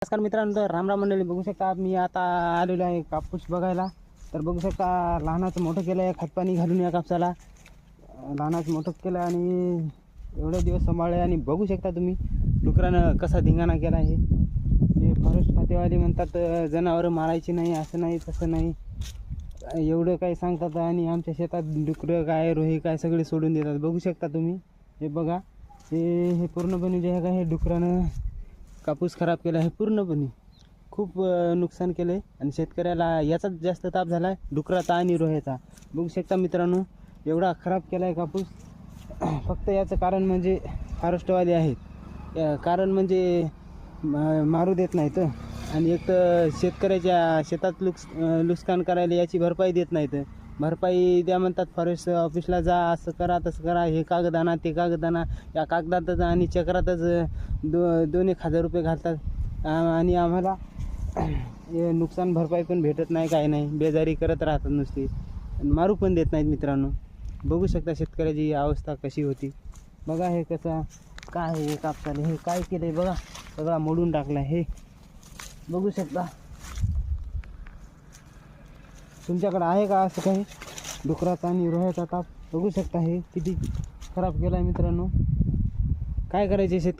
नमस्कार मित्रांनो, तर रामराम मंडळी. बघू शकता मी आता आलेलो आहे कापूस बघायला. तर बघू शकता लहानाचं मोठं केलं आहे, खतपाणी घालून या कापसाला लहानाचं मोठं केलं आणि एवढे दिवस सांभाळले. आणि बघू शकता तुम्ही डुकरानं कसा धिंगाणा केला आहे. ते फॉरेस्ट खातेवाले म्हणतात जनावरं मारायची नाही, असं नाही तसं नाही, एवढं काही सांगतात. आणि आमच्या शेतात डुकरं काय रोही काय सगळे सोडून देतात. बघू शकता तुम्ही, हे बघा, हे पूर्णपणे जे आहे का हे डुकरानं कापूस खराब केला आहे पूर्णपणे. खूप नुकसान केलं आहे आणि शेतकऱ्याला याचाच जास्त ताप झाला आहे, डुकराचा आणि रोह्याचा. बघू शकता मित्रांनो, एवढा खराब केला आहे कापूस. फक्त याचं कारण म्हणजे फॉरेस्टवाले आहेत. कारण म्हणजे मारू देत नाहीत आणि एक तर शेतकऱ्याच्या शेतात नुकसान करायला याची भरपाई देत नाहीत. भरपाई द्या म्हणतात, फॉरेस्ट ऑफिसला जा, असं करा तसं करा, हे कागद आणा ते कागद आणा. या कागदातच आणि चक्रातच 2-1 हजार रुपये घालतात आणि आम्हाला नुकसान भरपाई पण भेटत नाही, काय नाही. बेजारी करत राहतात नुसती, मारू पण देत नाहीत मित्रांनो. बघू शकता शेतकऱ्याची अवस्था कशी होती. बघा हे कसं काय हे कापसाले हे काय केलं आहे बघा, सगळा मोडून टाकला हे. बघू शकता. तुमच्याकडे आहे का असं काही डुकराचा आणि रोह्याचा ताप? बघू शकता हे किती खराब केला आहे मित्रांनो. काय करायचे